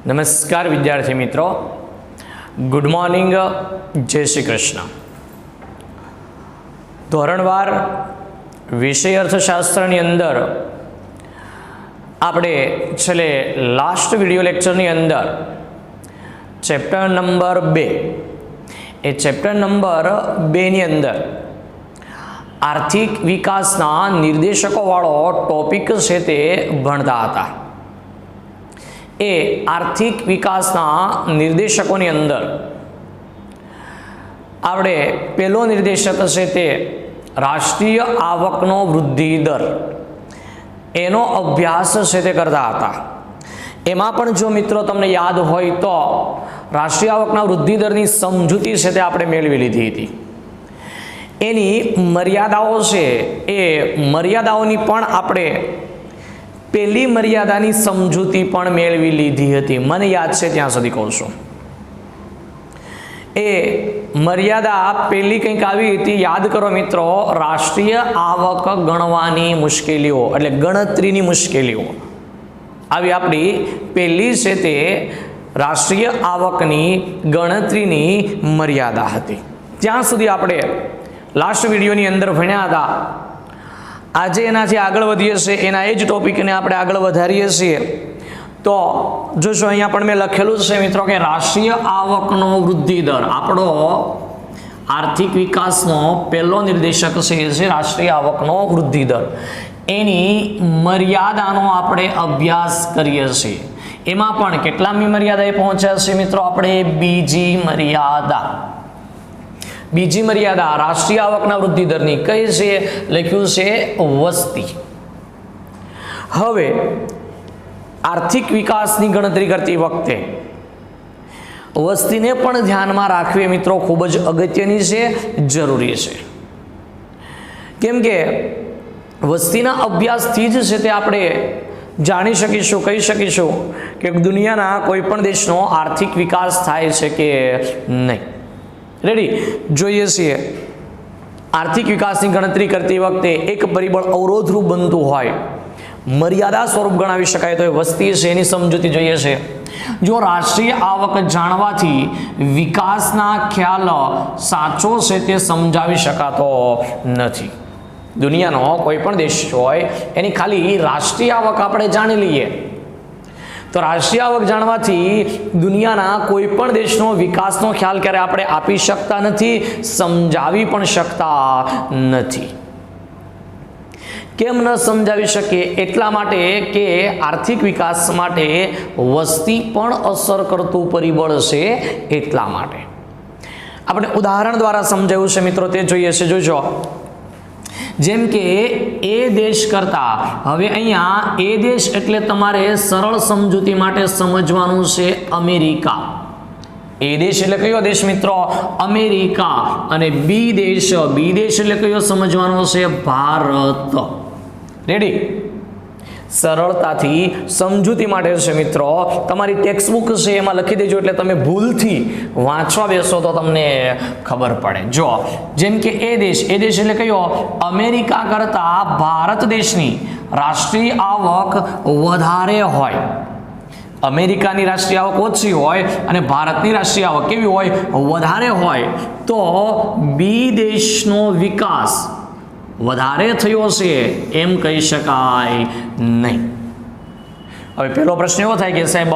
નમસ્કાર વિદ્યાર્થી મિત્રો, ગુડ મોર્નિંગ, જય શ્રી કૃષ્ણ. ધોરણવાર વિષય અર્થશાસ્ત્રની અંદર આપણે છેલ્લે લાસ્ટ વિડિયો લેક્ચરની અંદર ચેપ્ટર નંબર 2 એ ચેપ્ટર નંબર 2ની અંદર આર્થિક વિકાસના નિર્દેશકોવાળો ટોપિક છે તે ભણતા હતા. એ આર્થિક વિકાસના નિર્દેશકોની અંદર આપણે પહેલો નિર્દેશક છે તે રાષ્ટ્રીય આવકનો વૃદ્ધિ દર, એનો અભ્યાસ છે તે કરતા હતા. એમાં પણ જો મિત્રો તમને યાદ હોય તો રાષ્ટ્રીય આવકના વૃદ્ધિ દરની સમજૂતી છે તે આપણે મેળવી લીધી હતી. એની મર્યાદાઓ છે એ મર્યાદાઓની પણ આપણે પહેલી મર્યાદાની સમજૂતી પણ મેળવી લીધી હતી. મને યાદ છે ત્યાં સુધી કહું છું. એ મર્યાદા પહેલી કંઈક આવી હતી, યાદ કરો મિત્રો. રાષ્ટ્રીય આવક ગણવાની મુશ્કેલીઓ એટલે ગણતરીની મુશ્કેલીઓ આવી આપણી પહેલી છે તે રાષ્ટ્રીય આવકની ગણતરીની મર્યાદા હતી. ત્યાં સુધી આપણે લાસ્ટ વિડીયોની અંદર ભણ્યા હતા. આજે એનાથી આગળ વધીએ છીએ, એના એ જ ટોપિકને આપણે આગળ વધારીએ છીએ. તો જોશો અહીંયા પણ મેં લખેલું છે મિત્રો કે રાષ્ટ્રીય આવકનો વૃદ્ધિ દર આપણો આર્થિક વિકાસનો પહેલો નિર્દેશક છે એ છે રાષ્ટ્રીય આવકનો વૃદ્ધિ દર. એની મર્યાદાનો આપણે અભ્યાસ કરીએ છીએ. એમાં પણ કેટલામી મર્યાદાએ પહોંચ્યા છે મિત્રો આપણે? બીજી મર્યાદા. બીજી મર્યાદા રાષ્ટ્રીય આવકના વૃદ્ધિ દરની કઈ છે? લખ્યું છે વસ્તી. હવે આર્થિક વિકાસની ગણતરી કરતી વખતે વસ્તીને પણ ધ્યાનમાં રાખવી મિત્રો ખૂબ જ અગત્યની છે, જરૂરી છે. કેમ કે વસ્તીના અભ્યાસથી જ છે તે આપણે જાણી શકીશું, કહી શકીશું કે દુનિયાના કોઈ પણ દેશનો આર્થિક વિકાસ થાય છે કે નહીં. રેડી? જોઈએ છીએ આર્થિક વિકાસની ગણતરી કરતી વખતે એક પરિબળ અવરોધરૂપ બનતું હોય, મર્યાદા સ્વરૂપ ગણાવી શકાય તો એ વસ્તી છે. એની સમજૂતી જોઈએ છે. જો રાષ્ટ્રીય આવક જાણવાથી વિકાસના ખ્યાલ સાચો છે તે સમજાવી શકાતો નથી. દુનિયાનો કોઈ પણ દેશ હોય એની ખાલી રાષ્ટ્રીય આવક આપણે જાણી લઈએ તો રાષ્ટ્રીય આવક જાણવાથી દુનિયાના કોઈ પણ દેશનો વિકાસનો ખ્યાલ ક્યારે આપણે આપી શકતા નથી, સમજાવી પણ શકતા નથી. કેમ ન સમજાવી શકીએ? એટલા માટે કે આર્થિક વિકાસ માટે વસ્તી પણ અસર કરતું પરિબળ છે. એટલા માટે આપણે ઉદાહરણ દ્વારા સમજાવ્યું છે મિત્રો, તે જોઈએ છે. જોજો, જેમ કે એ દેશ કરતા, હવે અહીંયા એ દેશ એટલે તમારે સરળ સમજૂતી માટે સમજવાનું છે અમેરિકા. એ દેશ એટલે કયો દેશ મિત્રો? અમેરિકા. અને બી દેશ એટલે કયો સમજવાનો છે? ભારત. રેડી? સરળતાથી સમજૂતી માટે છે મિત્રો તમારી ટેક્સ્ટબુક છે એમાં લખી દેજો, એટલે તમે ભૂલથી વાંચવા બેસો તો તમને ખબર પડે. જો જેમ કે એ દેશ એટલે કયો? અમેરિકા કરતા ભારત દેશની રાષ્ટ્રીય આવક વધારે હોય. અમેરિકાની રાષ્ટ્રીય આવક ઓછી હોય અને ભારતની રાષ્ટ્રીય આવક કેવી હોય? વધારે હોય. તો બી દેશનો વિકાસ વધારે થયો છે એમ કહી શકાય નહીં. હવે પહેલો પ્રશ્ન એવો થાય કે સાહેબ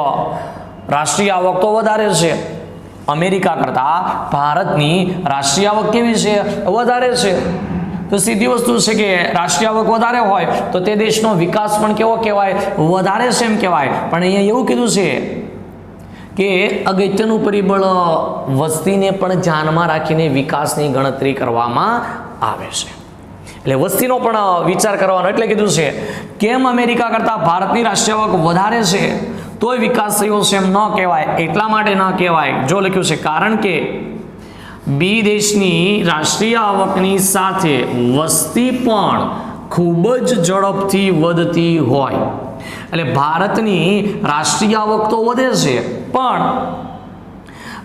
રાષ્ટ્રીય આવક તો વધારે છે અમેરિકા કરતા, ભારતની રાષ્ટ્રીય આવક કેવી છે? વધારે છે. તો સીધી વસ્તુ છે કે રાષ્ટ્રીય આવક વધારે હોય તો તે દેશનો વિકાસ પણ કેવો કહેવાય? વધારે છે એમ કહેવાય. પણ અહીંયા એવું કીધું છે કે અગત્યનું પરિબળ વસ્તીને પણ ધ્યાનમાં રાખીને વિકાસની ગણતરી કરવામાં આવે છે. એટલે વસ્તીનો પણ વિચાર કરવાનો. એટલે કીધું છે કેમ અમેરિકા કરતા ભારતની રાષ્ટ્રીય આવક વધારે છે તોય વિકાસ થયો છે એમ ન કહેવાય. એટલા માટે ન કહેવાય. જો લખ્યું છે કારણ કે બી દેશની રાષ્ટ્રીય આવકની સાથે વસ્તી પણ ખૂબ જ ઝડપથી વધતી હોય. એટલે ભારતની રાષ્ટ્રીય આવક તો વધે છે, પણ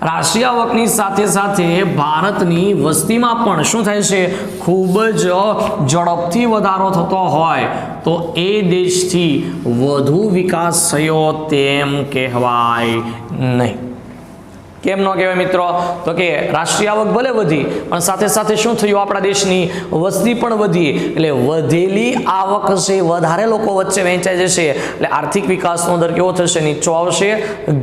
રાષ્ટ્રીય આવકની સાથે સાથે ભારતની વસ્તીમાં પણ શું થાય છે? ખૂબ જ ઝડપથી વધારો થતો હોય તો એ દેશથી વધુ વિકાસ થયો તેમ કહેવાય નહીં. કેમ ન કહેવાય મિત્રો? તો કે રાષ્ટ્રીય આવક ભલે વધી પણ સાથે સાથે શું થયું? આપણા દેશની વસ્તી પણ વધી, એટલે વધેલી આવક છે વધારે લોકો વચ્ચે વહેંચાઈ જશે, એટલે આર્થિક વિકાસનો દર કેવો થશે? નીચો આવશે,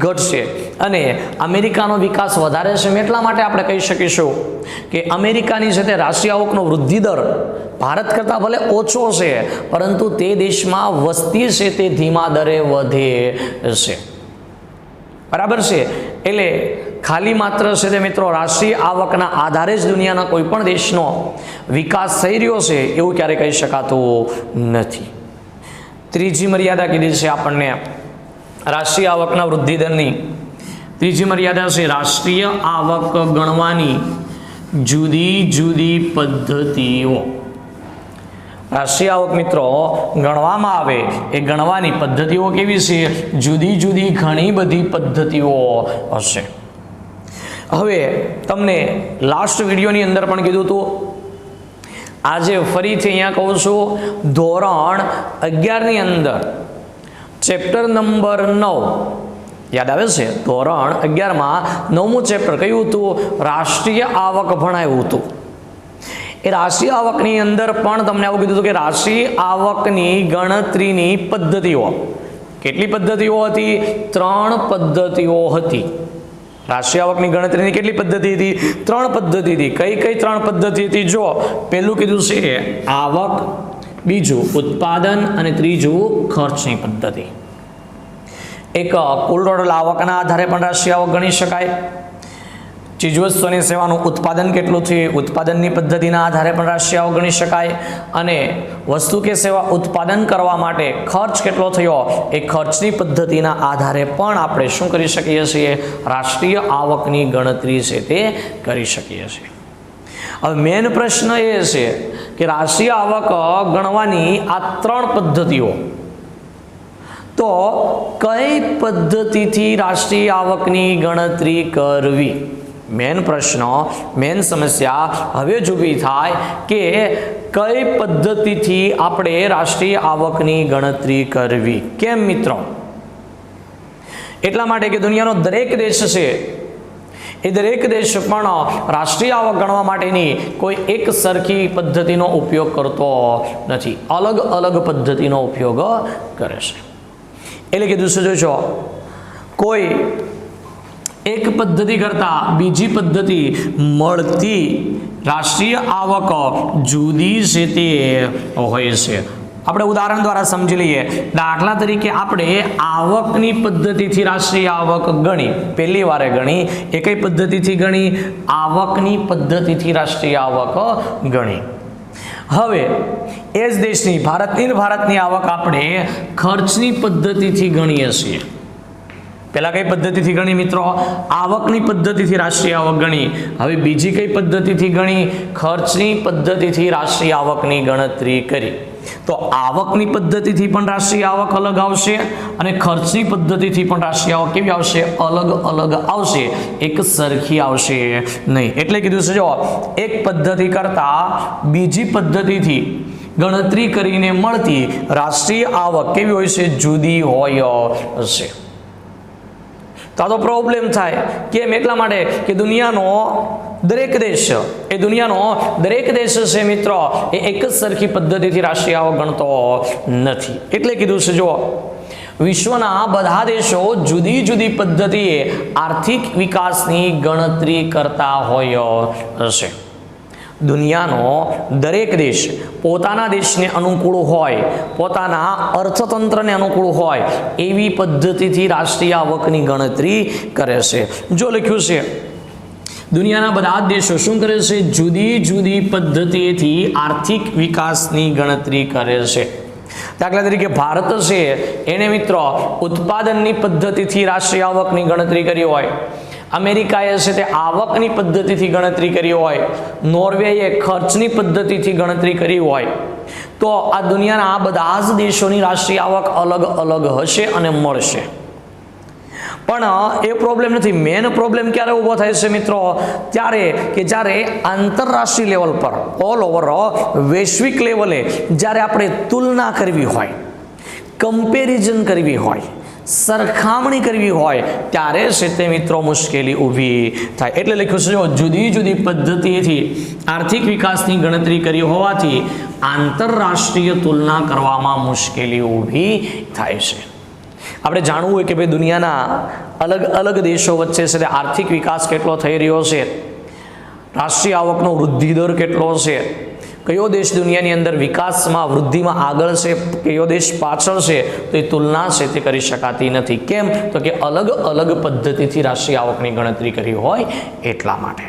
ઘટશે. અને અમેરિકાનો વિકાસ વધારે છે એટલા માટે આપણે કહી શકીશું કે અમેરિકાની છે તે રાષ્ટ્રીય આવકનો વૃદ્ધિ દર ભારત કરતાં ભલે ઓછો છે પરંતુ તે દેશમાં વસ્તી છે તે ધીમા દરે વધે છે. બરાબર છે? એટલે ખાલી માત્ર છે તે મિત્રો રાષ્ટ્રીય આવકના આધારે જ દુનિયાના કોઈ પણ દેશનો વિકાસ થઈ રહ્યો છે એવું ક્યારે કહી શકાતું નથી. ત્રીજી મર્યાદા કીધી છે આપણને રાષ્ટ્રીય આવકના વૃદ્ધિ દરની. ત્રીજી મર્યાદા છે રાષ્ટ્રીય આવક ગણવાની જુદી જુદી પદ્ધતિઓ. રાષ્ટ્રીય આવક મિત્રો ગણવામાં આવે એ ગણવાની પદ્ધતિઓ કેવી છે? જુદી જુદી ઘણી બધી પદ્ધતિઓ હશે. હવે તમને લાસ્ટ વિડીયોની અંદર પણ કીધું હતું, આજે ફરીથી અહીંયા કહું છું, ધોરણ 11ની અંદર ચેપ્ટર નંબર 9 યાદ આવે છે? ધોરણ 11માં 9મું ચેપ્ટર કયું હતું? રાષ્ટ્રીય આવક ભણાવ્યું હતું. એ રાષ્ટ્રીય આવકની અંદર પણ તમને આવું કીધું હતું કે રાષ્ટ્રીય આવકની ગણતરીની પદ્ધતિઓ. કેટલી પદ્ધતિઓ હતી? 3 પદ્ધતિઓ હતી. રાષ્ટ્રીય આવકની ગણતરીની કેટલી પદ્ધતિ હતી? 3 પદ્ધતિ હતી. કઈ કઈ 3 પદ્ધતિ હતી? જો પહેલું કીધું છે આવક, બીજું ઉત્પાદન અને ત્રીજું ખર્ચની પદ્ધતિ. એક કુલ ટોટલ આવકના આધારે પણ રાષ્ટ્રીય આવક ગણી શકાય. ચીજવસ્તુ અને સેવાનું ઉત્પાદન કેટલું છે ઉત્પાદનની પદ્ધતિના આધારે પણ રાષ્ટ્રીય આવક ગણી શકાય. અને વસ્તુ કે સેવા ઉત્પાદન કરવા માટે ખર્ચ કેટલો થયો એ ખર્ચની પદ્ધતિના આધારે પણ આપણે શું કરી શકીએ છીએ? રાષ્ટ્રીય આવકની ગણતરી છે તે કરી શકીએ છીએ. હવે મેઇન પ્રશ્ન એ છે કે રાષ્ટ્રીય આવક ગણવાની આ 3 પદ્ધતિઓ, તો કઈ પદ્ધતિથી રાષ્ટ્રીય આવકની ગણતરી કરવી? મેન પ્રશ્ન, મેન સમસ્યા હવે જ ઊભી થાય કે કઈ પદ્ધતિથી આપણે રાષ્ટ્રીય આવકની ગણતરી કરવી. કેમ મિત્રો? એટલા માટે કે દુનિયાનો દરેક દેશ છે એ દરેક દેશ પણ રાષ્ટ્રીય આવક ગણવા માટેની કોઈ એક સરખી પદ્ધતિનો ઉપયોગ કરતો નથી, અલગ અલગ પદ્ધતિનો ઉપયોગ કરે છે. એટલે કીધું છે જોજો, કોઈ એક પદ્ધતિ કરતાં બીજી પદ્ધતિ મળતી રાષ્ટ્રીય આવક જુદી છે તે હોય છે. આપણે ઉદાહરણ દ્વારા સમજી લઈએ. દાખલા તરીકે આપણે આવકની પદ્ધતિથી રાષ્ટ્રીય આવક ગણી, પહેલી વારે ગણી. એ કઈ પદ્ધતિથી ગણી? આવકની પદ્ધતિથી રાષ્ટ્રીય આવક ગણી. હવે એ જ દેશની ભારતની આવક આપણે ખર્ચની પદ્ધતિથી ગણીએ છીએ. પહેલા કઈ પદ્ધતિથી ગણી મિત્રો? આવકની પદ્ધતિથી રાષ્ટ્રીય આવક ગણી. હવે બીજી કઈ પદ્ધતિથી ગણી? ખર્ચની પદ્ધતિથી રાષ્ટ્રીય આવકની ગણતરી કરી. તો આવકની પદ્ધતિથી પણ રાષ્ટ્રીય આવક અલગ આવશે અને ખર્ચની પદ્ધતિથી પણ રાષ્ટ્રીય આવક કેવી આવશે? અલગ અલગ આવશે, એક સરખી આવશે નહીં. એટલે કીધું છે જો, એક પદ્ધતિ કરતા બીજી પદ્ધતિથી ગણતરી કરીને મળતી રાષ્ટ્રીય આવક કેવી હોય છે? જુદી હોય છે. તો પ્રોબ્લેમ થાય. કેમ? એટલા માટે કે દુનિયાનો દરેક દેશ છે મિત્રો એ એક જ સરખી પદ્ધતિથી રાષ્ટ્રીય આવક ગણતો નથી. એટલે કીધું છે જો, વિશ્વના બધા દેશો જુદી જુદી પદ્ધતિએ આર્થિક વિકાસની ગણતરી કરતા હોય હશે. દુનિયાનો દરેક દેશ પોતાના દેશને અનુકૂળ હોય, પોતાના અર્થતંત્રને અનુકૂળ હોય એવી પદ્ધતિથી રાષ્ટ્રીય આવકની ગણતરી કરે છે. જો લખ્યું છે દુનિયાના બધા જ દેશો શું કરે છે? જુદી જુદી પદ્ધતિથી આર્થિક વિકાસની ગણતરી કરે છે. દાખલા તરીકે ભારત છે એને મિત્રો ઉત્પાદનની પદ્ધતિથી રાષ્ટ્રીય આવકની ગણતરી કરી હોય. અમેરિકાએ છે તે આવકની પદ્ધતિથી ગણતરી કરી હોય. નોર્વેએ ખર્ચની પદ્ધતિથી ગણતરી કરી હોય. તો આ દુનિયાના આ બધા જ દેશોની રાષ્ટ્રીય આવક અલગ અલગ હશે અને મળશે. પણ એ પ્રોબ્લેમ નથી. મેન પ્રોબ્લેમ ક્યારે ઊભો થાય છે મિત્રો? ત્યારે કે જ્યારે આંતરરાષ્ટ્રીય લેવલ પર ઓલ ઓવર વૈશ્વિક લેવલે જ્યારે આપણે તુલના કરવી હોય, કમ્પેરિઝન કરવી હોય, સરખામણી કરવી હોય, ત્યારે છે તે મિત્રો મુશ્કેલી ઊભી થાય. એટલે લખ્યું છે જુદી જુદી પદ્ધતિએથી આર્થિક વિકાસની ગણતરી કરી હોવાથી આંતરરાષ્ટ્રીય તુલના કરવામાં મુશ્કેલી ઊભી થાય છે. આપણે જાણવું હોય કે ભાઈ દુનિયાના અલગ અલગ દેશો વચ્ચે છે તે આર્થિક વિકાસ કેટલો થઈ રહ્યો છે, રાષ્ટ્રીય આવકનો વૃદ્ધિ દર કેટલો છે, કયો દેશ દુનિયાની અંદર વિકાસમાં વૃદ્ધિમાં આગળ છે, કયો દેશ પાછળ છે, તો એ તુલના છે તે કરી શકાતી નથી. કેમ? તો કે અલગ અલગ પદ્ધતિથી રાષ્ટ્રીય આવકની ગણતરી કરી હોય એટલા માટે.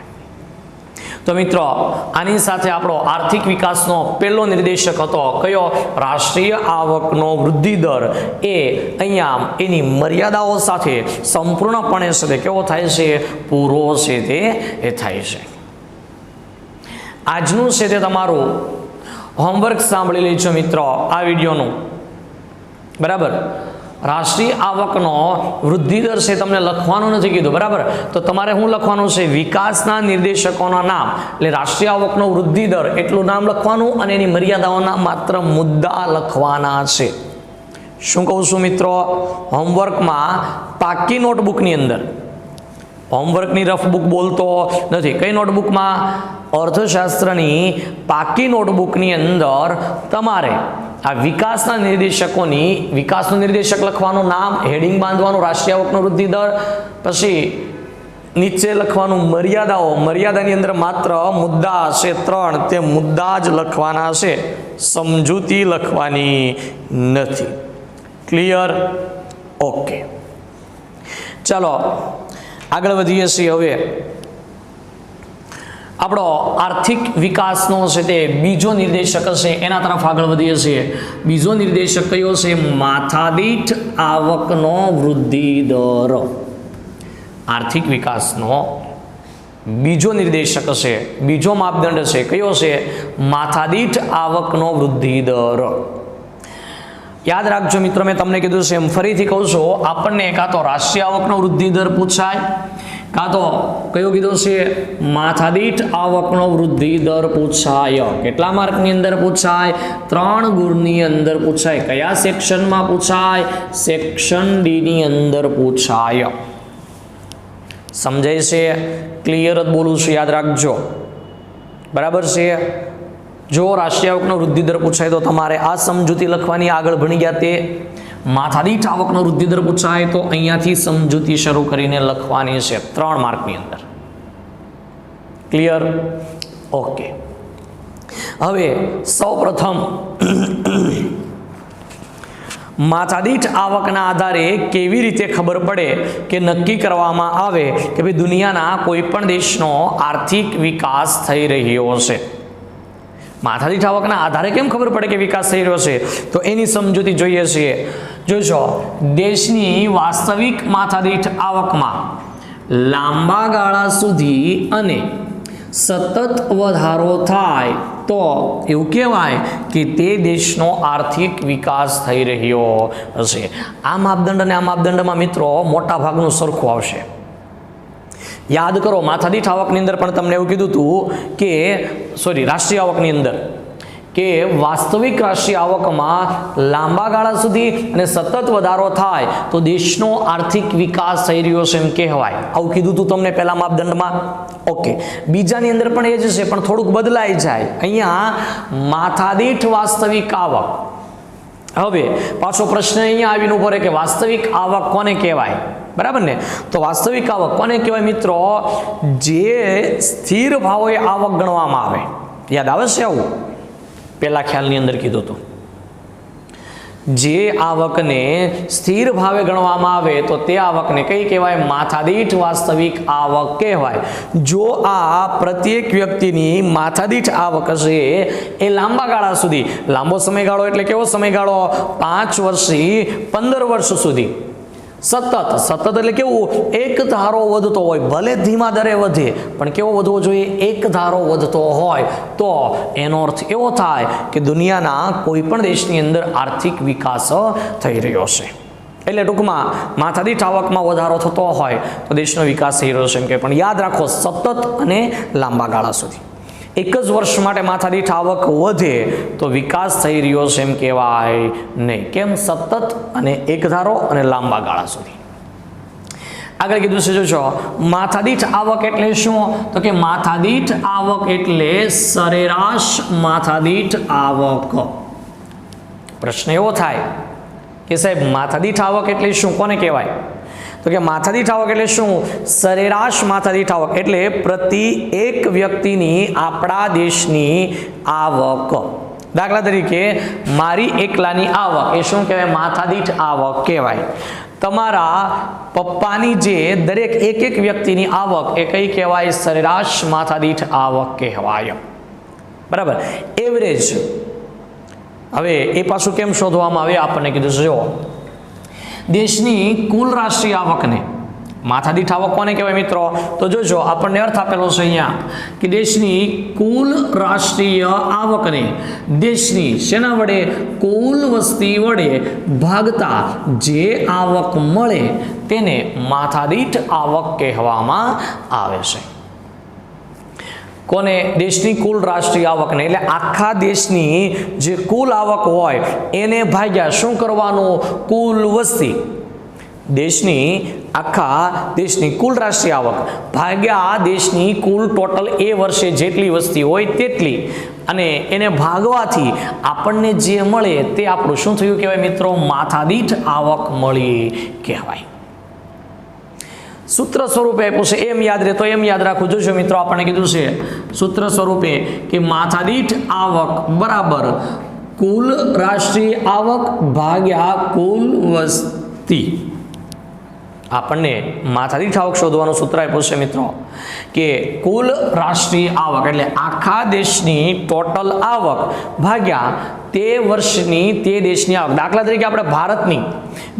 તો મિત્રો આની સાથે આપણો આર્થિક વિકાસનો પહેલો નિર્દેશક હતો કયો? રાષ્ટ્રીય આવકનો વૃદ્ધિ દર. એ અહીંયા એની મર્યાદાઓ સાથે સંપૂર્ણપણે છે તે કેવો થાય છે? પૂરો છે તે થાય છે. આજનું છે તે તમારું હોમવર્ક સાંભળી લેજો મિત્રો આ વિડીયોનું, બરાબર. રાષ્ટ્રીય આવકનો વૃદ્ધિ દર છે તમને લખવાનું નથી કીધું, બરાબર. તો તમારે શું લખવાનું છે? વિકાસના નિર્દેશકોના નામ, એટલે રાષ્ટ્રીય આવકનો વૃદ્ધિ દર એટલું નામ લખવાનું અને એની મર્યાદાઓના માત્ર મુદ્દા લખવાના છે. શું કહું છું મિત્રો? હોમવર્કમાં પાકી નોટબુકની અંદર, હોમવર્કની રફ બુક બોલતો નથી, કઈ નોટબુકમાં? અર્થશાસ્ત્રની પાકી નોટબુકની અંદર તમારે આ વિકાસના નિર્દેશકોની, વિકાસનું નિર્દેશક લખવાનું, નામ, હેડિંગ બાંધવાનું, રાષ્ટ્રીય આવકનો વૃદ્ધિ દર, પછી નીચે લખવાનું મર્યાદાઓ, મર્યાદાની અંદર માત્ર મુદ્દા છે 3, તે મુદ્દા જ લખવાના છે, સમજૂતી લખવાની નથી. ક્લિયર? ઓકે, ચાલો આગળ વધીએ છીએ. હવે આપણો આર્થિક વિકાસનો છે તે બીજો નિર્દેશક છે એના તરફ આગળ વધીએ છીએ. બીજો નિર્દેશક કયો છે? માથાદીઠ આવકનો વૃદ્ધિ દર. આર્થિક વિકાસનો બીજો નિર્દેશક છે, બીજો માપદંડ છે કયો છે? માથાદીઠ આવકનો વૃદ્ધિ દર. યાદ રાખજો મિત્રો, મેં તમને કીધું છે એમ ફરીથી કહું છું, આપણને કાં તો રાષ્ટ્રીય આવકનો વૃદ્ધિ દર પૂછાય, કાં તો કયો કીધું છે? માથાદીઠ આવકનો વૃદ્ધિ દર પૂછાય. કેટલા માર્કની અંદર પૂછાય? 3 ગુણની અંદર પૂછાય. કયા સેક્શનમાં પૂછાય? સેક્શન ડી ની અંદર પૂછાય. સમજાય છે? ક્લિયર જ બોલું છું, યાદ રાખજો, બરાબર છે. જો રાષ્ટ્રીય આવકનો વૃદ્ધિ દર પૂછાય તો તમારે આ સમજૂતી લખવાની, આગળ ભણી ગયા તે. માથાદીઠ આવકનો વૃદ્ધિ દર પૂછાય તો અહીંયાથી સમજૂતી શરૂ કરીને લખવાની છે 3 માર્કની અંદર. ક્લિયર? ઓકે. હવે સૌપ્રથમ માથાદીઠ આવકના આધારે કેવી રીતે ખબર પડે કે નક્કી કરવામાં આવે કે ભાઈ દુનિયાના કોઈ પણ દેશનો આર્થિક વિકાસ થઈ રહ્યો છે? માથાદીઠ આવકના આધારે કેમ ખબર પડે કે વિકાસ થઈ રહ્યો છે? તો એની સમજૂતી જોઈએ છીએ. જોજો, દેશની વાસ્તવિક માથાદીઠ આવકમાં લાંબા ગાળા સુધી અને સતત વધારો થાય તો એવું કહેવાય કે તે દેશનો આર્થિક વિકાસ થઈ રહ્યો હશે. આ માપદંડ અને આ માપદંડમાં મિત્રો મોટા ભાગનું સરખું આવશે. યાદ કરો, માથાદીઠ આવકની અંદર પણ તમને એવું કીધું હતું કે રાષ્ટ્રીય આવકની અંદર કે વાસ્તવિક રાષ્ટ્રીય આવકમાં લાંબા ગાળા સુધી અને સતત વધારો થાય તો દેશનો આર્થિક વિકાસ થઈ રહ્યો છે એમ કહેવાય. આવું કીધું હતું તમને પહેલા માપદંડમાં. ઓકે, બીજાની અંદર પણ એ જ છે, પણ થોડુંક બદલાઈ જાય. અહીંયા માથાદીઠ વાસ્તવિક આવક. હવે પાછો પ્રશ્ન અહીંયા આવીને ઉભો રહે કે વાસ્તવિક આવક કોને કહેવાય? બરાબર ને? તો વાસ્તવિક આવક કોને કહેવાય મિત્રો? જે સ્થિર ભાવે આવક ગણવામાં આવે. યાદ આવે છે આવું? પહેલા ખ્યાલની અંદર કીધું હતું, જે આવકને સ્થિર ભાવે ગણવામાં આવે તો તે આવકને કઈ કહેવાય? માથાદીઠ વાસ્તવિક આવક કહેવાય. જો આ પ્રત્યેક વ્યક્તિની માથાદીઠ આવક હશે એ લાંબા ગાળા સુધી, લાંબો સમયગાળો એટલે કેવો સમયગાળો? 5 વર્ષથી 15 વર્ષ સુધી સતત એટલે કેવું? એક ધારો વધતો હોય, ભલે ધીમા દરે વધે પણ કેવો વધવો જોઈએ? એક ધારો વધતો હોય તો એનો અર્થ એવો થાય કે દુનિયાના કોઈ પણ દેશની અંદર આર્થિક વિકાસ થઈ રહ્યો છે. એટલે ટૂંકમાં માથાદીઠ આવકમાં વધારો થતો હોય તો દેશનો વિકાસ થઈ રહ્યો છે એમ કે, પણ યાદ રાખો સતત અને લાંબા ગાળા સુધી. એક જ વર્ષ માટે માથાદીઠ આવક વધે તો વિકાસ થઈ રહ્યો છે એમ કહેવાય નહીં. કેમ? સતત અને એકધારો અને લાંબા ગાળા સુધી. આગળ કીધું છે જોજો, માથાદીઠ આવક એટલે શું? તો કે માથાદીઠ આવક એટલે સરેરાશ માથાદીઠ આવક. પ્રશ્ન એવો થાય કે સાહેબ માથાદીઠ આવક એટલે શું, કોને કહેવાય? તો કે માથાદીઠ આવક એટલે શું? સરેરાશ માથાદીઠ આવક એટલે પ્રતિ એક વ્યક્તિની આપણા દેશની આવક. દાખલા તરીકે મારી એકલાની આવક એ શું કહેવાય? માથાદીઠ આવક કહેવાય. તમારા પપ્પાની જે દરેક એક વ્યક્તિની આવક એ કઈ કહેવાય? સરેરાશ માથાદીઠ આવક કહેવાય. બરાબર. એવરેજ હવે એ પાછું કેમ શોધવામાં આવે આપણને કીધું છે. જો દેશની કુલ રાષ્ટ્રીય આવકને માથાદીઠ આવક કોને કહેવાય મિત્રો? તો જોજો આપણને અર્થ આપેલો છે અહીંયા કે દેશની કુલ રાષ્ટ્રીય આવકને દેશની શેના વડે? કુલ વસ્તી વડે ભાગતા જે આવક મળે તેને માથાદીઠ આવક કહેવામાં આવે છે. કોને? દેશની કુલ રાષ્ટ્રીય આવકને, એટલે આખા દેશની જે કુલ આવક હોય એને ભાગ્યા શું કરવાનું? કુલ વસ્તી. દેશની આખા દેશની કુલ રાષ્ટ્રીય આવક ભાગ્યા દેશની કુલ ટોટલ એ વર્ષે જેટલી વસ્તી હોય તેટલી, અને એને ભાગવાથી આપણને જે મળે તે આપણું શું થયું કહેવાય મિત્રો? માથાદીઠ આવક મળી કહેવાય. સૂત્ર સ્વરૂપે આપ્યું છે, એમ યાદ રહે તો એમ યાદ રાખવું. જોજો મિત્રો આપણને કીધું છે સૂત્ર સ્વરૂપે કે માથાદીઠ આવક બરાબર કુલ રાષ્ટ્રીય આવક ભાગ્યા કુલ વસ્તી. આપણને માથાદીઠ આવક શોધવાનું સૂત્ર આપ્યું છે મિત્રો કે કુલ રાષ્ટ્રીય આવક એટલે આખા દેશની ટોટલ આવક ભાગ્યા તે વર્ષની તે દેશની આવક. દાખલા તરીકે આપણે ભારતની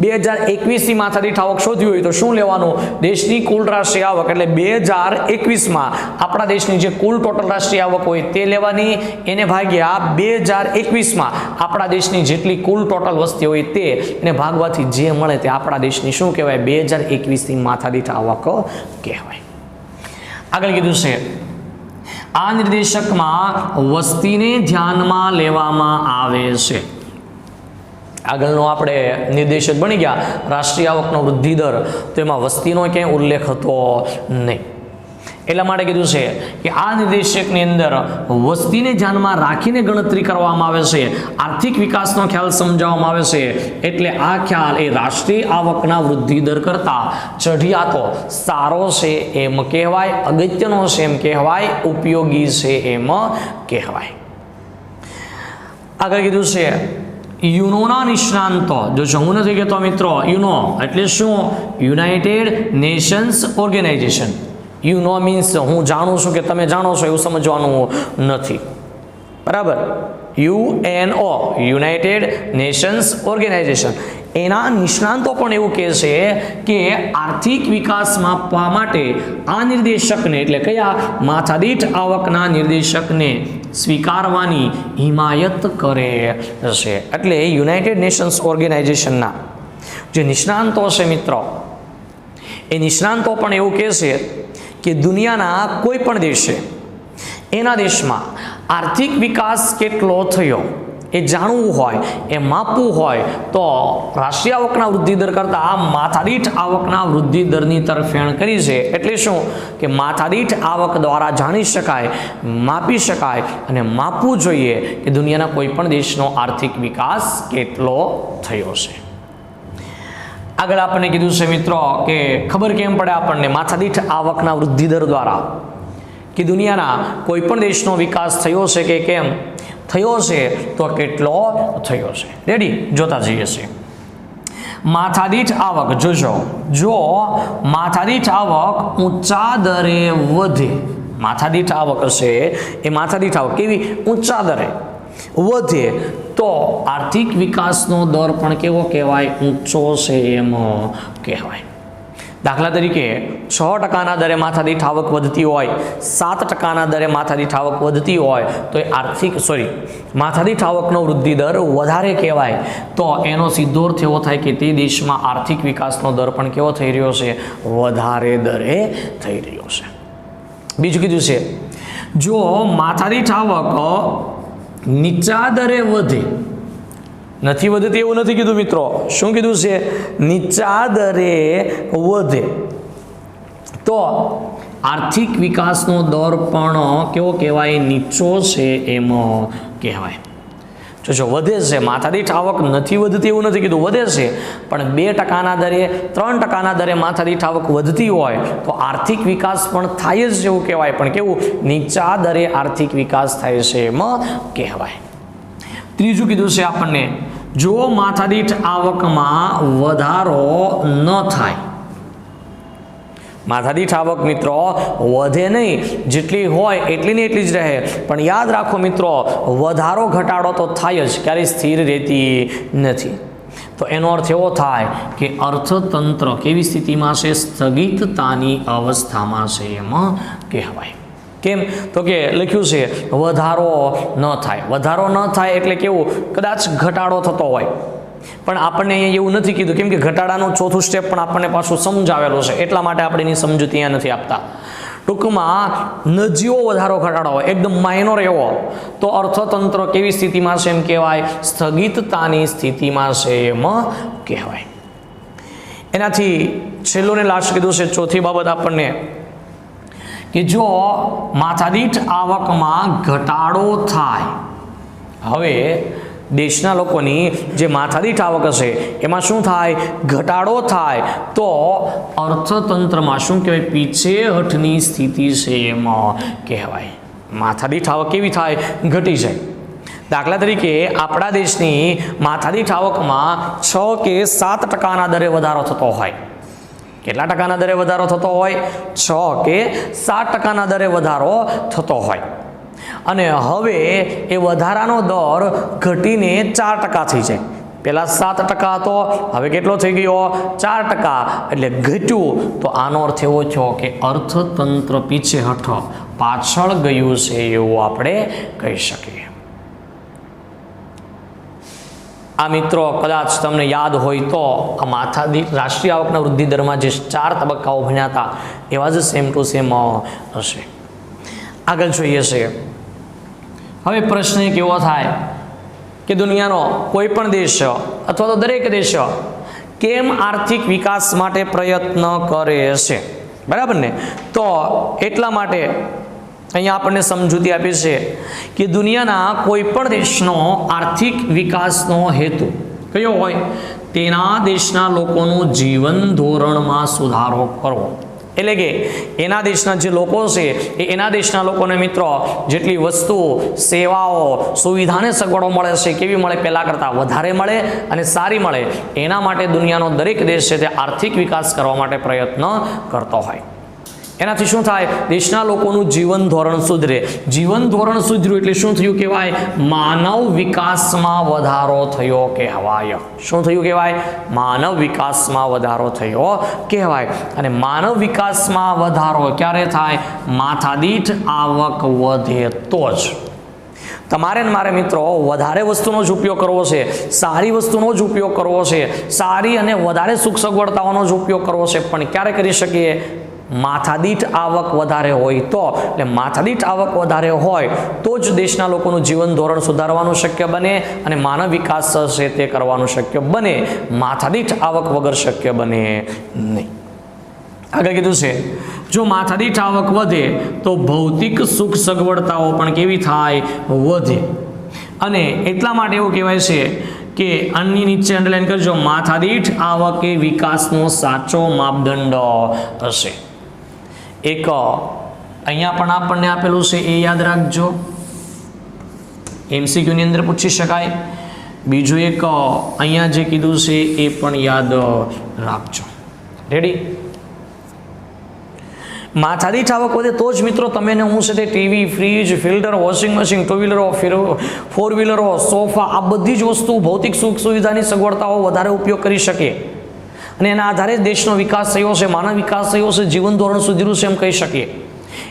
2021ની માથાદીઠ આવક શોધવી હોય તો શું લેવાનું? દેશની કુલ રાષ્ટ્રીય આવક એટલે 2021માં આપણા દેશની જે કુલ ટોટલ રાષ્ટ્રીય આવક હોય તે લેવાની, એને ભાગ્યા 2021માં આપણા દેશની જેટલી કુલ ટોટલ વસ્તી હોય તે, એને ભાગવાથી જે મળે તે આપણા દેશની શું કહેવાય? 2021ની માથાદીઠ આવક કહેવાય. આગળ કીધું છે આ નિર્દેશકમાં વસ્તીને ધ્યાનમાં લેવામાં આવે છે. આગળનો આપણે નિર્દેશક બની ગયા રાષ્ટ્રીય આવકનો વૃદ્ધિ દર, તો એમાં વસ્તીનો ક્યાંય ઉલ્લેખ હતો નહીં. એટલા માટે કીધું છે કે આ નિર્દેશકની અંદર વસ્તીને ધ્યાનમાં રાખીને ગણતરી કરવામાં આવે છે, આર્થિક વિકાસનો ખ્યાલ સમજાવવામાં આવે છે. એટલે આ ખ્યાલ એ રાષ્ટ્રીય આવકના વૃદ્ધિ દર કરતાં ચઢિયાતો સારો છે એમ કહેવાય, અગત્યનો છે એમ કહેવાય, ઉપયોગી છે એમ કહેવાય. આગળ કીધું છે યુનોના નિષ્ણાંતો. જો હું નથી કહેતો મિત્રો, યુનો એટલે શું? United Nations Organization. UNO means હું જાણું છું કે તમે જાણો છો એવું સમજવાનું નથી. બરાબર. UNO United Nations Organization. એના નિષ્ણાંતો પણ એવું કહે છે કે આર્થિક વિકાસ માપવા માટે આ નિર્દેશકને એટલે કયા? માથાદીઠ આવકના નિર્દેશકને સ્વીકારવાની હિમાયત કરે છે. એટલે યુનાઇટેડ નેશન્સ ઓર્ગેનાઇઝેશનના જે નિષ્ણાંતો છે મિત્રો, એ નિષ્ણાંતો પણ એવું કહે છે કે દુનિયાના કોઈ પણ દેશે એના દેશમાં આર્થિક વિકાસ કેટલો થયો એ જાણવું હોય, એ માપવું હોય તો રાષ્ટ્રીય આવકના વૃદ્ધિ દર કરતાં આ માથાદીઠ આવકના વૃદ્ધિ દરની તરફેણ કરી છે. એટલે શું કે માથાદીઠ આવક દ્વારા જાણી શકાય, માપી શકાય અને માપવું જોઈએ કે દુનિયાના કોઈ પણ દેશનો આર્થિક વિકાસ કેટલો થયો છે. આગળ આપણને કીધું છે મિત્રો કે ખબર કેમ પડે આપણને માથાદીઠ આવકના વૃદ્ધિ દર દ્વારા કે દુનિયાના કોઈ પણ દેશનો વિકાસ થયો છે કે કેમ થયો છે, તો કેટલો થયો છે. રેડી? જોતા જઈએ છીએ. માથાદીઠ આવક જોજો, જો માથાદીઠ આવક ઊંચા દરે વધે, માથાદીઠ આવક હશે એ માથાદીઠ આવક કેવી? ઊંચા દરે વધે તો આર્થિક વિકાસનો દર પણ કેવો કહેવાય? ઊંચો છે એમ કહેવાય. દાખલા તરીકે 6% દરે માથાદીઠ આવક વધતી હોય, 7% દરે માથાદીઠ આવક વધતી હોય તો એ માથાદીઠ આવકનો વૃદ્ધિ દર વધારે કહેવાય. તો એનો સીધો અર્થ એવો થાય કે તે દેશમાં આર્થિક વિકાસનો દર પણ કેવો થઈ રહ્યો છે? વધારે દરે થઈ રહ્યો છે. બીજું કીધું છે, જો માથાદીઠ આવક નીચા દરે વધે, નથી વધતી એવું નથી કીધું મિત્રો, શું કીધું છે? નીચા દરે વધે તો આર્થિક વિકાસનો દર પણ કેવો કહેવાય? નીચો છે એમ કહેવાય. જો વધે છે, માથાદીઠ આવક નથી વધતી એવું નથી કીધું, વધે છે, પણ 2% દરે 3% દરે માથાદીઠ આવક વધતી હોય તો આર્થિક વિકાસ પણ થાય જ એવું કહેવાય, પણ કેવું? નીચા દરે આર્થિક વિકાસ થાય છે એમ કહેવાય. ત્રીજું કીધું છે આપણને, જો માથાદીઠ આવકમાં વધારો ન થાય, માથાદીઠ આવક મિત્રો વધે નહીં, જેટલી હોય એટલી ને એટલી જ રહે, પણ યાદ રાખો મિત્રો, વધારો ઘટાડો તો થાય જ, ક્યારેય સ્થિર રહેતી નથી. તો એનો અર્થ એવો થાય કે અર્થતંત્ર કેવી સ્થિતિમાં છે? સ્થગિતતાની અવસ્થામાં છે એમ કહેવાય. કેમ? તો કે લખ્યું છે વધારો ન થાય. વધારો ન થાય એટલે કેવું? કદાચ ઘટાડો થતો હોય, પણ આપણને અહીંયા એવું નથી કીધું, કેમ કે ઘટાડાનું ચોથું સ્ટેપ પણ આપણને પાછું સમજાવેલું છે, એટલા માટે આપણે એની સમજૂતી અહીંયા નથી આપતા. ટૂંકમાં નજીવો વધારો ઘટાડો હોય, એકદમ માઇનોર એવો, તો અર્થતંત્ર કેવી સ્થિતિમાં છે એમ કહેવાય? સ્થગિતતાની સ્થિતિમાં છે એમ કહેવાય. એનાથી છેલ્લું ને લાસ્ટ કીધું છે, ચોથી બાબત આપણને કે જો માથાદીઠ આવકમાં ઘટાડો થાય, હવે દેશના લોકોની જે માથાદીઠ આવક હશે એમાં શું થાય? ઘટાડો થાય તો અર્થતંત્રમાં શું કહેવાય? પીછેહઠની સ્થિતિ છે એમાં કહેવાય. માથાદીઠ આવક કેવી થાય? ઘટી જાય. દાખલા તરીકે આપણા દેશની માથાદીઠ આવકમાં 6 કે 7% દરે વધારો થતો હોય. કેટલા ટકાના દરે વધારો થતો હોય? 6 કે 7% દરે વધારો થતો હોય. અને હવે એ વધારાનો દર ઘટીને 4% થઈ જાય. પહેલાં 7% હતો, હવે કેટલો થઈ ગયો? 4%. એટલે ઘટ્યું. તો આનો અર્થ એવો થયો કે અર્થતંત્ર પીછેહઠ પાછળ ગયું છે એવું આપણે કહી શકીએ. આ મિત્રો કદાચ તમને યાદ હોય તો આ માથાદીઠ રાષ્ટ્રીય આવકના વૃદ્ધિ દરમાં જે 4 તબક્કાઓ ભણ્યા હતા એવા જ સેમ ટુ સેમ હશે. આગળ જોઈએ છે. હવે પ્રશ્ન એક એવો થાય કે દુનિયાનો કોઈ પણ દેશ અથવા તો દરેક દેશ કેમ આર્થિક વિકાસ માટે પ્રયત્ન કરે છે? બરાબર ને? તો એટલા માટે અહીંયા આપણને સમજૂતી આપી છે કે દુનિયાના કોઈ પણ દેશનો આર્થિક વિકાસનો હેતુ કયો હોય? તેના દેશના લોકોનું જીવન ધોરણમાં સુધારો કરવો. એટલે કે એના દેશના જે લોકો છે એ એના દેશના લોકોને મિત્રો જેટલી વસ્તુઓ, સેવાઓ, સુવિધાને સગવડો મળે છે કેવી મળે? પહેલાં કરતાં વધારે મળે અને સારી મળે. એના માટે દુનિયાનો દરેક દેશ છે તે આર્થિક વિકાસ કરવા માટે પ્રયત્ન કરતો હોય. એનાથી શું થાય? દેશના લોકોનું જીવન ધોરણ સુધરે. જીવન ધોરણ સુધર્યું એટલે શું થયું કહેવાય? માનવ વિકાસમાં વધારો થયો કહેવાય. શું થયું કહેવાય? માનવ વિકાસમાં વધારો થયો કહેવાય. અને માનવ વિકાસમાં વધારો ક્યારે થાય? માથાદીઠ આવક વધે તો જ. તમારે ને મારે મિત્રો વધારે વસ્તુનો જ ઉપયોગ કરવો છે, સારી વસ્તુનો જ ઉપયોગ કરવો છે, સારી અને વધારે સુખ સગવડતાઓનો જ ઉપયોગ કરવો છે, પણ ક્યારે કરી શકીએ? માથાદીઠ આવક વધારે હોય તો. એટલે માથાદીઠ આવક વધારે હોય તો જ દેશના લોકોનું જીવન ધોરણ સુધારવાનું શક્ય બને અને માનવ વિકાસ છે તે કરવાનું શક્ય બને. માથાદીઠ આવક વગર શક્ય બને નહીં. આગળ કીધું છે જો માથાદીઠ આવક વધે તો ભૌતિક સુખ સગવડતાઓ પણ કેવી થાય? વધે. અને એટલા માટે એવું કહેવાય છે કે આની નીચે અંડરલાઈન કરજો, માથાદીઠ આવક એ વિકાસનો સાચો માપદંડ હશે. એક અહીંયા પણ આપણને આપેલું છે એ યાદ રાખજો, MCQની અંદર પૂછી શકાય. બીજું એક અહીંયા જે કીધું છે એ પણ યાદ રાખજો. રેડી? માથાદીઠ આવક વધે તો જ મિત્રો તમે ને હું છે તે TV, fridge, filter, washing machine, two વ્હીલરો, 4 વ્હીલરો, સોફા, આ બધી જ વસ્તુ ભૌતિક સુખ સુવિધાની સગવડતાઓ વધારે ઉપયોગ કરી શકે. અને એના આધારે જ દેશનો વિકાસ થયો છે, માનવ વિકાસ થયો છે, જીવન ધોરણ સુધર્યું છે એમ કહી શકીએ.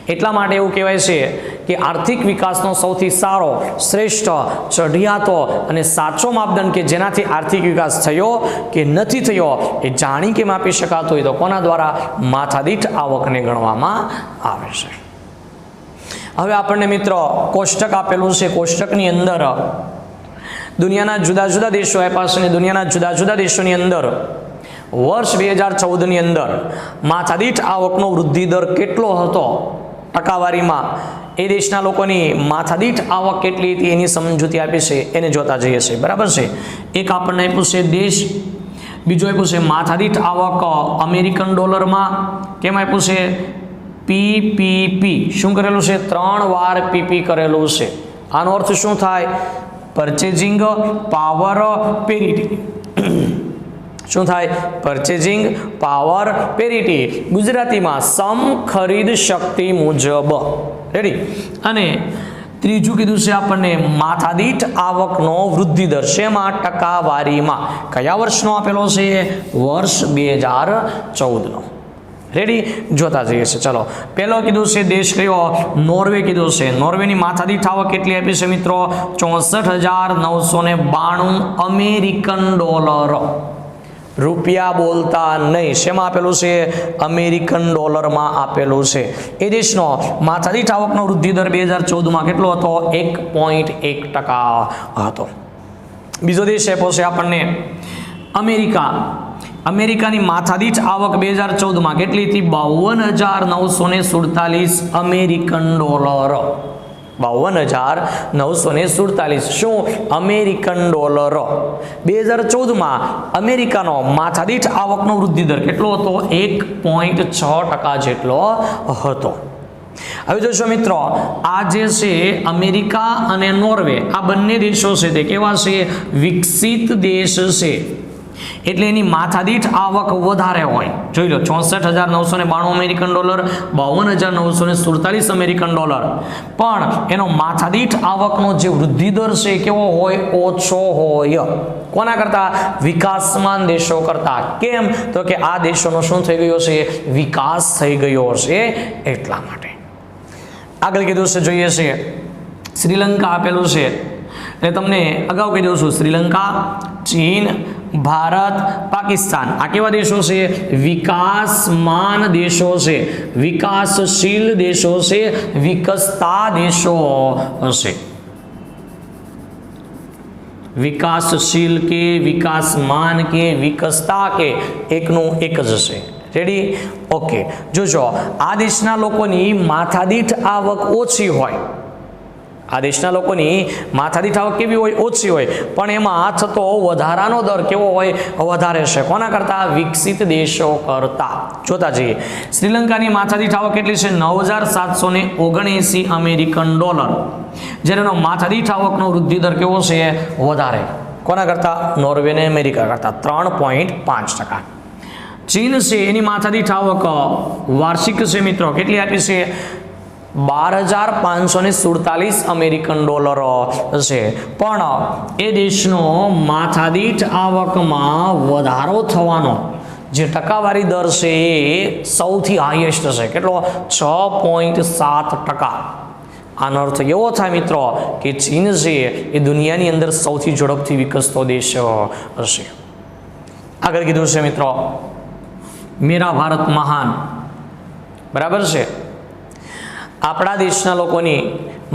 એટલા માટે એવું કહેવાય છે કે આર્થિક વિકાસનો સૌથી સારો, શ્રેષ્ઠ, ચઢિયાતો અને સાચો માપદંડ કે જેનાથી આર્થિક વિકાસ થયો કે નથી થયો એ જાણી કે માપી શકાતો હોય તો કોના દ્વારા? માથાદીઠ આવકને ગણવામાં આવે છે. હવે આપણને મિત્રો કોષ્ટક આપેલું છે. કોષ્ટકની અંદર દુનિયાના જુદા જુદા દેશો આપ્યા છે અને દુનિયાના જુદા જુદા દેશોની અંદર વર્ષ 2014ની અંદર માથાદીઠ આવકનો વૃદ્ધિ દર કેટલો હતો ટકાવારીમાં, એ દેશના લોકોની માથાદીઠ આવક કેટલી હતી એની સમજૂતી આપી છે, એને જોતા જઈએ છીએ. બરાબર છે. એક આપણને આપ્યું છે દેશ, બીજું આપ્યું છે માથાદીઠ આવક અમેરિકન ડોલરમાં. કેમ આપ્યું છે? પીપીપી. શું કરેલું છે? 3 વાર પીપી કરેલું છે. આનો અર્થ શું થાય? Purchasing power parity. શું થાય? પરચેઝિંગ પાવર પેરિટી, ગુજરાતીમાં સમ ખરીદ શક્તિ મુજબ. રેડી. અને ત્રીજું કીધું છે આપણને માથાદીઠ આવકનો વૃદ્ધિ દર. શેમાં? ટકાવારીમાં. કયા વર્ષનો આપેલો છે? વર્ષ 2014નો. રેડી. જોતા જઈએ છે. ચલો, પહેલો કીધું છે દેશ કયો? નોર્વે કીધું છે. નોર્વેની માથાદીઠ આવક કેટલી આપી છે મિત્રો? 64,992 અમેરિકન ડોલર. રૂપિયા બોલતા નહીં. શેમાં આપેલું છે? અમેરિકન ડોલરમાં આપેલું છે. એ દેશનો માથાદીઠ આવકનો વૃદ્ધિ દર 2014માં કેટલો હતો? 1.1% હતો. બીજો દેશ આપ્યો છે આપણને અમેરિકા. અમેરિકાની માથાદીઠ આવક 2014માં કેટલી હતી? 52,947 અમેરિકન ડોલર. 52,947. શું? American dollar. 2014માં અમેરિકાનો માથાદીઠ આવકનો વૃદ્ધિ દર કેટલો હતો? 1.6% જેટલો હતો. હવે જોશો મિત્રો, આ જે છે અમેરિકા અને નોર્વે, આ બંને દેશો છે તે કેવા છે? વિકસિત દેશ છે. એટલે એની માથાદીઠ આવક વધારે હોય. જોઈ લો, 64,992 અમેરિકન ડોલર, 52,947 અમેરિકન ડોલર. પણ એનો માથાદીઠ આવકનો જે વૃદ્ધિ દર છે કેવો હોય? ઓછો હોય. કોના કરતા? વિકાસમાન દેશો કરતા. કેમ? તો કે આ દેશોનો શું થઈ ગયો છે? વિકાસ થઈ ગયો છે એટલા માટે. આગળ કીધું છે, જોઈએ છે શ્રીલંકા આપેલું છે. એટલે તમને અગાઉ કહી દઉં છું, શ્રીલંકા, ચીન, ભારત, પાકિસ્તાન આ કેવા દેશો છે? વિકાસમાન દેશો છે, વિકાસશીલ દેશો છે, વિકસતા દેશો હશે. વિકાસશીલ કે વિકાસમાન કે વિકસતા કે એકનું એક જ હશે. રેડી? ઓકે. જોજો, આ દેશના લોકોની માથાદીઠ આવક ઓછી હોય. આ દેશના લોકોની માથાદીઠ આવક કેવી હોય? ઓછી હોય. પણ એમાં થતો વધારાનો દર કેવો હોય? વધારે છે. કોના કરતા? વિકસિત દેશો કરતા. જોતા જઈએ. શ્રીલંકાની માથાદીઠ આવક કેટલી છે? 9,779 અમેરિકન ડોલર. જ્યારે એનો માથાદીઠ આવકનો વૃદ્ધિ દર કેવો છે? વધારે. કોના કરતા? નોર્વે અને અમેરિકા કરતા. 3.5%. ચીન છે, એની માથાદીઠ આવક વાર્ષિક છે મિત્રો, કેટલી આપી છે? 12,547 અમેરિકન ડોલર છે. પણ એ દેશનો માથાદીઠ આવકમાં વધારો થવાનો જે ટકાવારી દર છે એ સૌથી હાઈએસ્ટ છે. કેટલો? 6.7%. આનો અર્થ એવો થાય મિત્રો કે ચીન છે એ દુનિયાની અંદર સૌથી ઝડપથી વિકસતો દેશ હશે. આગળ કીધું છે મિત્રો મેરા ભારત મહાન. બરાબર છે. આપણા દેશના લોકોની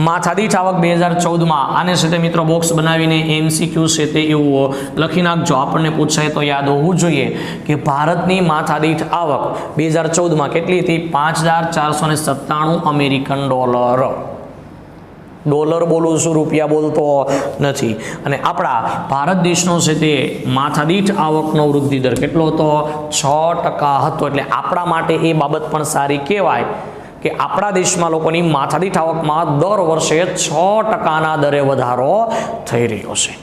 માથાદીઠ આવક 2014માં આને સાથે મિત્રો બોક્સ બનાવીને MCQ છે તે એવું લખી નાખજો. આપણને પૂછાય તો યાદ હોવું જોઈએ કે ભારતની માથાદીઠ આવક 2014માં કેટલી હતી? 5,497 અમેરિકન ડોલર. ડોલર બોલું છું, રૂપિયા બોલતો નથી. અને આપણા ભારત દેશનો છે તે માથાદીઠ આવકનો વૃદ્ધિ દર કેટલો હતો? 6% હતો. એટલે આપણા માટે એ બાબત પણ સારી કહેવાય કે આપણા દેશમાં લોકોની માથાદીઠ આવકમાં દર વર્ષે 6%ના દરે વધારો થઈ રહ્યો છે.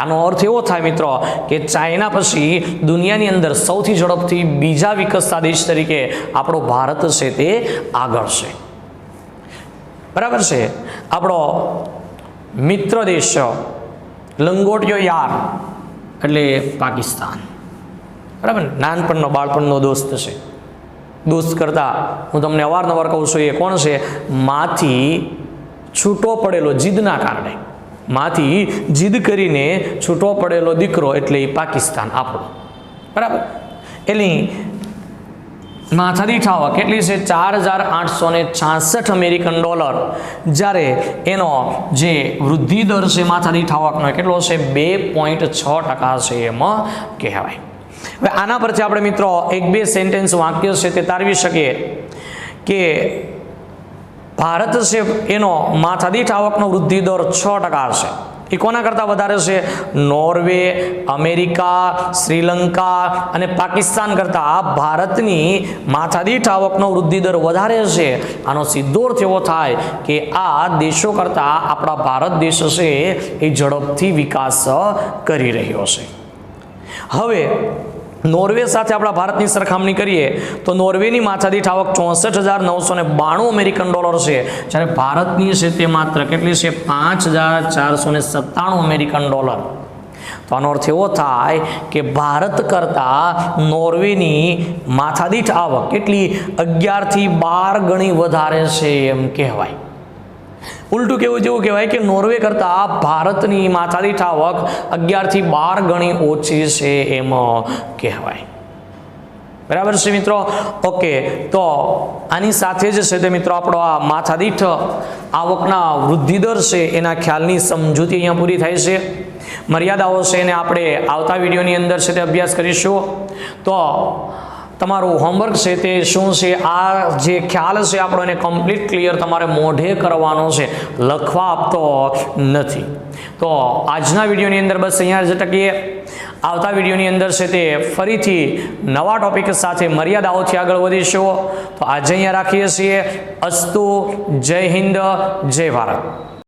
આનો અર્થ એવો થાય મિત્રો કે ચાઇના પછી દુનિયાની અંદર સૌથી ઝડપથી બીજા વિકસતા દેશ તરીકે આપણો ભારત છે તે આગળ છે. બરાબર છે. આપણો મિત્ર દેશ લંગોટિયો યાર એટલે પાકિસ્તાન. બરાબર, નાનપણનો બાળપણનો દોસ્ત છે. દોસ્ત કરતાં હું તમને અવારનવાર કહું છું, એ કોણ છે? માંથી છૂટો પડેલો જીદના કારણે, માંથી જીદ કરીને છૂટો પડેલો દીકરો એટલે એ પાકિસ્તાન આપણો. બરાબર, એટલે માથાદીઠ આવક કેટલી છે? $4,866 અમેરિકન. જ્યારે એનો જે વૃદ્ધિ દર છે માથાદીઠ આવકનો કેટલો છે? 2.6% છે એમ કહેવાય. હવે આના પરથી આપણે મિત્રો એક બે સેન્ટેન્સ વાક્ય છે તે તારવી શકીએ કે ભારત છે એનો માથાદીઠ આવકનો વૃદ્ધિ દર 6% છે. એ કોના કરતાં વધારે છે? નોર્વે, અમેરિકા, શ્રીલંકા અને પાકિસ્તાન કરતાં ભારતની માથાદીઠ આવકનો વૃદ્ધિ દર વધારે છે. આનો સીધો અર્થ એવો થાય કે આ દેશો કરતાં આપણા ભારત દેશ છે એ ઝડપથી વિકાસ કરી રહ્યો છે. હવે નોર્વે સાથે આપણા ભારતની સરખામણી કરીએ તો નોર્વેની માથાદીઠ આવક $64,992 અમેરિકન છે, જ્યારે ભારતની છે તે માત્ર કેટલી છે? $5,497 અમેરિકન. તો આનો અર્થ એવો થાય કે ભારત કરતાં નોર્વેની માથાદીઠ આવક કેટલી? 11 થી 12 ગણી વધારે છે એમ કહેવાય. ઉલટું કેવું જેવું કહેવાય કે નોર્વે કરતાં ભારતની માથાદીઠ આવક 11 થી 12 ગણી ઓછી છે એમ કહેવાય. બરાબર છે મિત્રો? ઓકે, તો આની સાથે જ છે તે મિત્રો આપણો આ માથાદીઠ આવકના વૃદ્ધિ દર છે એના ખ્યાલની સમજૂતી અહીંયા પૂરી થાય છે. મર્યાદાઓ છે એને આપણે આવતા વિડીયોની અંદર છે તે અભ્યાસ કરીશું. તો તમારું હોમવર્ક છે તે શું છે? આ જે ખ્યાલ છે આપણો એને કમ્પ્લીટ ક્લિયર તમારે મોઢે કરવાનો છે, લખવા આપતો નથી. તો આજના વિડીયોની અંદર બસ અહીંયા જ અટકીએ. આવતા વિડીયોની અંદર છે તે ફરીથી નવા ટોપિક સાથે મર્યાદાઓથી આગળ વધીશું. તો આજે અહીંયા રાખીએ છીએ. અસ્તુ. જય હિન્દ, જય ભારત.